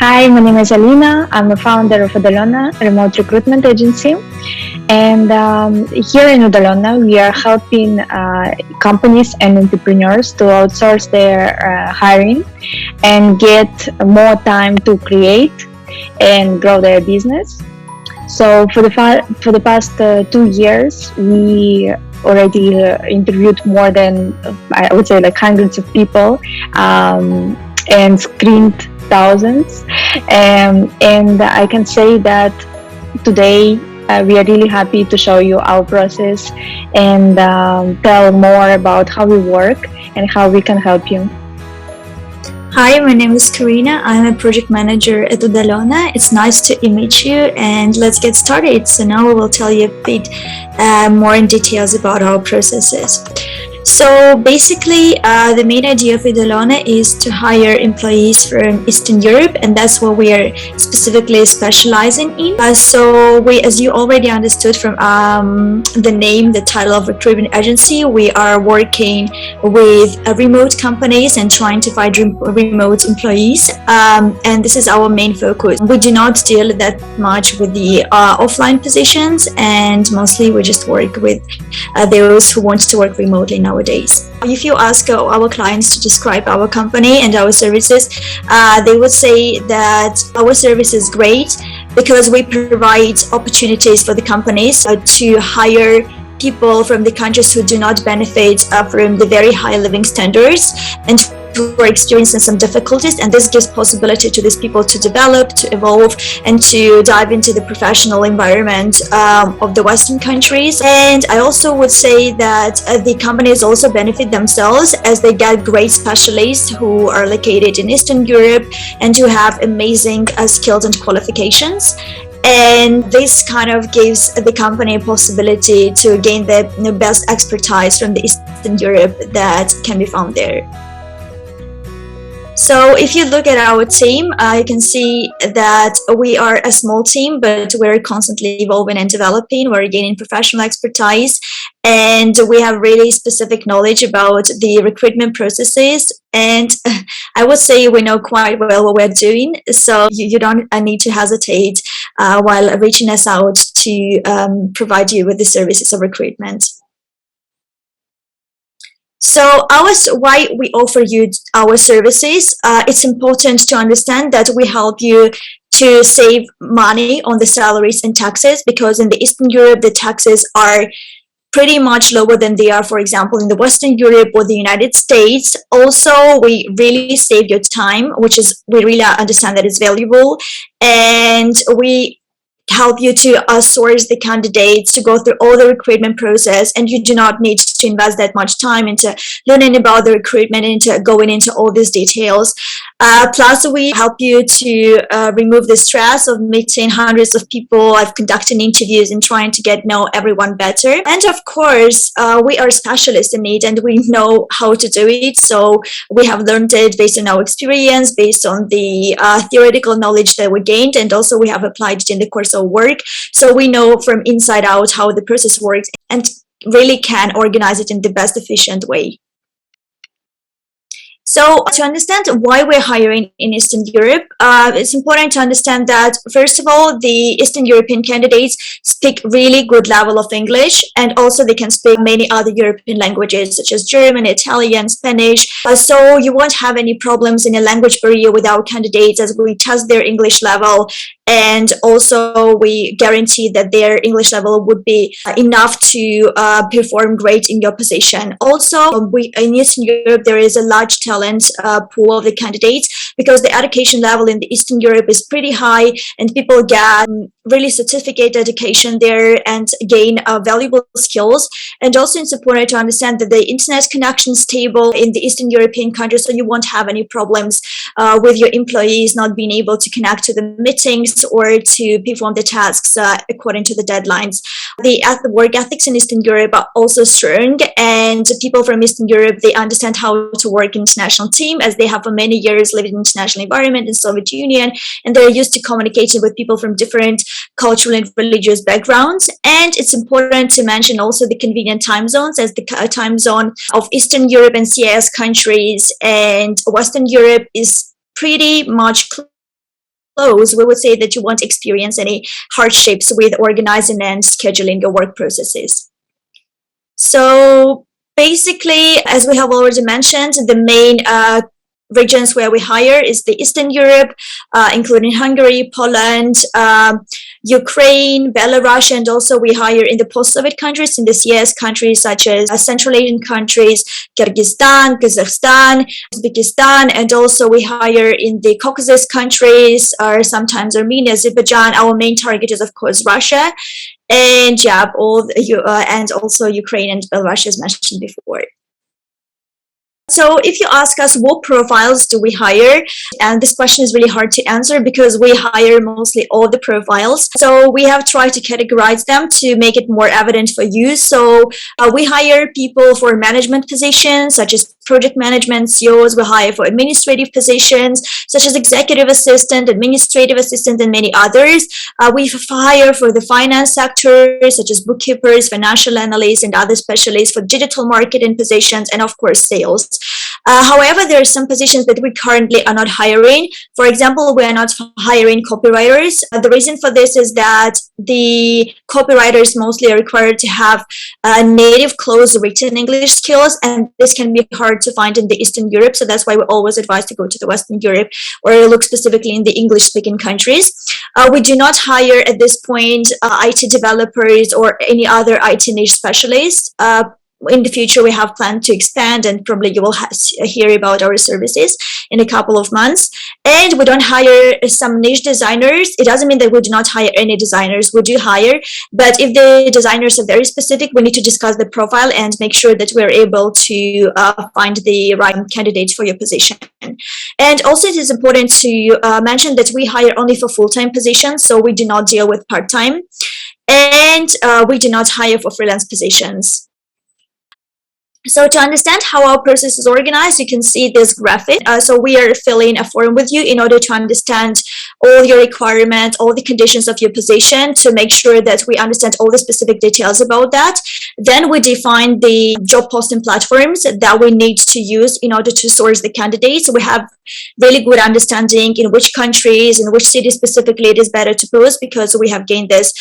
Hi, my name is Alina. I'm a founder of Udalenno, a remote recruitment agency. And here in Udalenno, we are helping companies and entrepreneurs to outsource their hiring and get more time to create and grow their business. So for the past 2 years, we already interviewed more than I would say like hundreds of people and screened thousands. And I can say that today we are really happy to show you our process and tell more about how we work and how we can help you. Hi, my name is Karina. I'm a project manager at Udalenno. It's nice to meet you, and let's get started. So now we will tell you a bit more in details about our processes. So basically, the main idea of Udalenno is to hire employees from Eastern Europe, and that's what we are specifically specializing in. So we, as you already understood from the name, the title of recruitment agency, we are working with remote companies and trying to find remote employees, and this is our main focus. We do not deal that much with the offline positions, and mostly we just work with those who want to work remotely nowadays. If you ask our clients to describe our company and our services, they would say that our service is great because we provide opportunities for the companies to hire people from the countries who do not benefit from the very high living standards and who are experiencing some difficulties, and this gives possibility to these people to develop, to evolve, and to dive into the professional environment of the Western countries. And I also would say that the companies also benefit themselves as they get great specialists who are located in Eastern Europe and who have amazing skills and qualifications. And this kind of gives the company a possibility to gain the best expertise from the Eastern Europe that can be found there. So if you look at our team, you can see that we are a small team, but we're constantly evolving and developing. We're gaining professional expertise, and we have really specific knowledge about the recruitment processes. And I would say we know quite well what we're doing, so you don't need to hesitate while reaching us out to provide you with the services of recruitment. So why we offer you our services, it's important to understand that we help you to save money on the salaries and taxes, because in the Eastern Europe, the taxes are pretty much lower than they are, for example, in the Western Europe or the United States. Also, we really save your time, which is, we really understand that is valuable. And we help you to source the candidates, to go through all the recruitment process, and you do not need to invest that much time into learning about the recruitment and into going into all these details. Plus, we help you to remove the stress of meeting hundreds of people, of conducting interviews and trying to get know everyone better. And of course, we are specialists in it and we know how to do it. So we have learned it based on our experience, based on the theoretical knowledge that we gained, and also we have applied it in the course of work. So we know from inside out how the process works and really can organize it in the best efficient way. So to understand why we're hiring in Eastern Europe, it's important to understand that, first of all, the Eastern European candidates speak really good level of English, and also they can speak many other European languages such as German, Italian, Spanish. So you won't have any problems in a language barrier with our candidates, as we test their English level, and also we guarantee that their English level would be enough to perform great in your position. Also, in Eastern Europe, there is a large talent pool of the candidates, because the education level in the Eastern Europe is pretty high, and people get really certificate education there and gain valuable skills. And also it's important to understand that the internet connection is stable in the Eastern European countries, so you won't have any problems with your employees not being able to connect to the meetings or to perform the tasks according to the deadlines. The work ethics in Eastern Europe are also strong, and people from Eastern Europe, they understand how to work in international team, as they have for many years lived in international environment in Soviet Union, and they're used to communicating with people from different cultural and religious backgrounds. And it's important to mention also the convenient time zones, as the time zone of Eastern Europe and CIS countries and Western Europe is pretty much close, we would say that you won't experience any hardships with organizing and scheduling your work processes. So basically, as we have already mentioned, the main regions where we hire is the Eastern Europe, including Hungary, Poland, Ukraine, Belarus, and also we hire in the post-Soviet countries, in the CIS countries such as Central Asian countries, Kyrgyzstan, Kazakhstan, Uzbekistan, and also we hire in the Caucasus countries, or sometimes Armenia, Azerbaijan. Our main target is of course Russia, and yeah, and also Ukraine and Belarus as mentioned before. So if you ask us what profiles do we hire, and this question is really hard to answer because we hire mostly all the profiles. So we have tried to categorize them to make it more evident for you. So we hire people for management positions such as project management, CEOs. We hire for administrative positions such as executive assistant, administrative assistant, and many others. We hire for the finance sector such as bookkeepers, financial analysts, and other specialists for digital marketing positions, and of course sales. However, there are some positions that we currently are not hiring. For example, we are not hiring copywriters. The reason for this is that the copywriters mostly are required to have native close written English skills, and this can be hard to find in the Eastern Europe. So that's why we always advise to go to the Western Europe or look specifically in the English speaking countries. We do not hire at this point IT developers or any other IT niche specialists. In the future, we have planned to expand, and probably you will hear about our services in a couple of months. And we don't hire some niche designers. It doesn't mean that we do not hire any designers. We do hire, but if the designers are very specific, we need to discuss the profile and make sure that we're able to find the right candidate for your position. And also, it is important to mention that we hire only for full-time positions, so we do not deal with part-time, and we do not hire for freelance positions. So to understand how our process is organized, you can see this graphic. So we are filling a form with you in order to understand all your requirements, all the conditions of your position, to make sure that we understand all the specific details about that. Then we define the job posting platforms that we need to use in order to source the candidates. We have really good understanding in which countries, in which cities specifically it is better to post, because we have gained this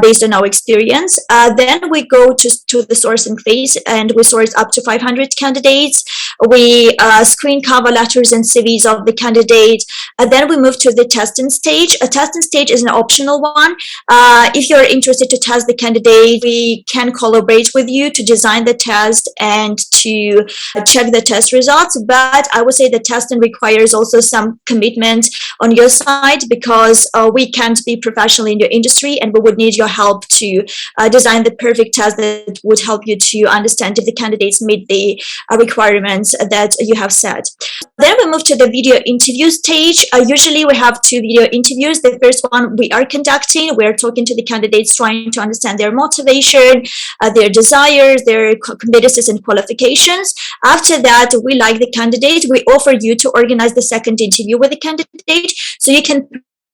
based on our experience. Then we go to the sourcing phase, and we source up to 500 candidates. We screen cover letters and CVs of the candidate. Then we move to the testing stage. A testing stage is an optional one. If you're interested to test the candidate, we can collaborate with you to design the test and to check the test results. But I would say the testing requires also some commitment on your side, because we can't be professional in your industry, and we would need your help to design the perfect test that would help you to understand if the candidates meet the requirements that you have set. Then we move to the video interview stage. Usually we have 2 video interviews. The first one we are conducting. We're talking to the candidates, trying to understand their motivation, their desires, their competencies and qualifications. After that, we like the candidate. We offer you to organize the second interview with the candidate, so you can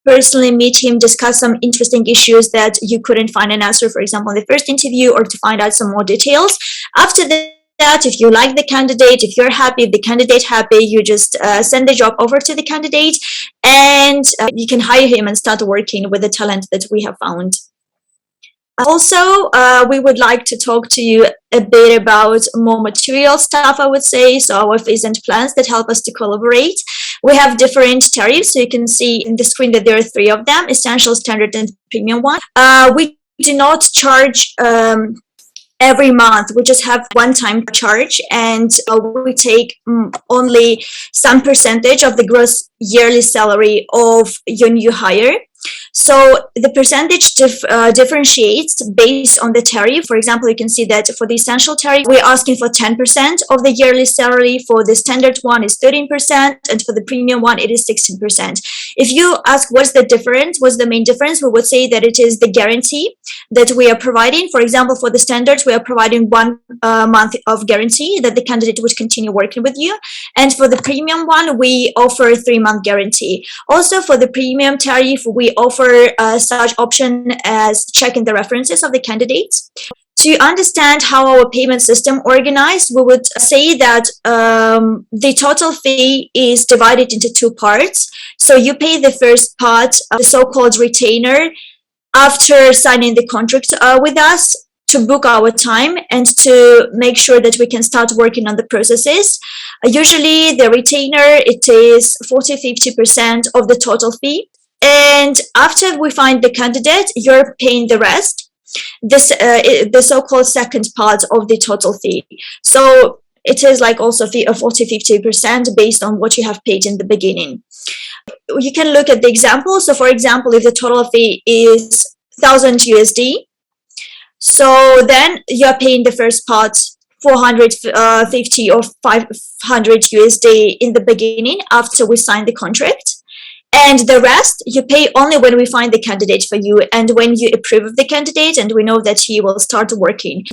personally meet him, discuss some interesting issues that you couldn't find an answer, for example, in the first interview, or to find out some more details. After that, if you like the candidate, if you're happy, if the candidate happy, you just send the job over to the candidate, and you can hire him and start working with the talent that we have found. Also, we would like to talk to you a bit about more material stuff, I would say. So our fees and plans that help us to collaborate. We have different tariffs. So you can see in the screen that there are 3 of them: essential, standard, and premium one. We do not charge every month. We just have one-time charge, and we take only some percentage of the gross yearly salary of your new hire. So the percentage differentiates based on the tariff. For example, you can see that for the essential tariff, we're asking for 10% of the yearly salary. For the standard one is 13%, and for the premium one, it is 16%. If you ask what's the difference, what's the main difference, we would say that it is the guarantee that we are providing. For example, for the standards, we are providing 1 month of guarantee that the candidate would continue working with you. And for the premium one, we offer a 3-month guarantee. Also, for the premium tariff, we offer such option as checking the references of the candidates. To understand how our payment system organized, we would say that the total fee is divided into two parts. So you pay the first part, the so-called retainer, after signing the contract with us, to book our time and to make sure that we can start working on the processes. Usually the retainer, it is 40-50% of the total fee. And after we find the candidate, you're paying the rest, the so-called second part of the total fee. So it is like also fee of 40-50% based on what you have paid in the beginning. You can look at the example. So for example, if the total fee is 1000 USD, so then you're paying the first part 450 or 500 USD in the beginning after we sign the contract. And the rest you pay only when we find the candidate for you and when you approve of the candidate and we know that he will start working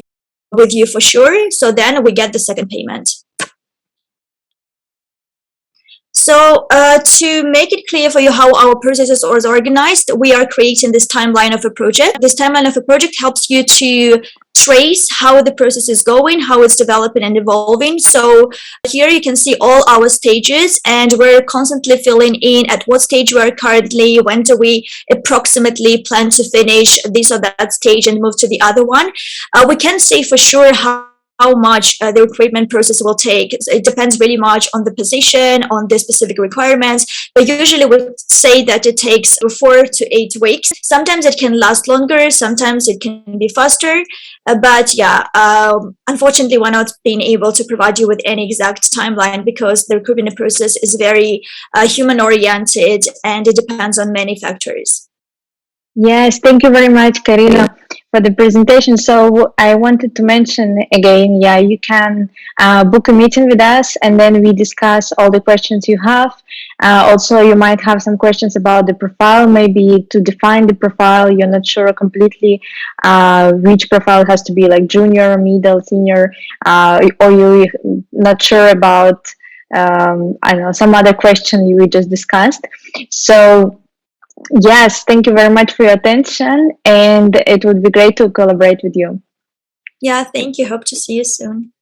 with you for sure. So then we get the second payment. So to make it clear for you how our processes are organized, we are creating this timeline of a project. This timeline of a project helps you to trace how the process is going, how it's developing and evolving. So here you can see all our stages, and we're constantly filling in at what stage we are currently, when do we approximately plan to finish this or that stage and move to the other one. We can't say for sure how much the recruitment process will take. It depends really much on the position, on the specific requirements, but usually we say that it takes 4 to 8 weeks. Sometimes it can last longer, sometimes it can be faster, but yeah, unfortunately we're not being able to provide you with any exact timeline because the recruitment process is very human oriented and it depends on many factors. Yes, thank you very much, Karina, for the presentation. So I wanted to mention again, yeah, you can book a meeting with us and then we discuss all the questions you have. Also, you might have some questions about the profile, maybe to define the profile. You're not sure completely which profile has to be like junior, middle, senior, or you're not sure about, I don't know, some other question you just discussed. So yes, thank you very much for your attention, and it would be great to collaborate with you. Yeah, thank you. Hope to see you soon.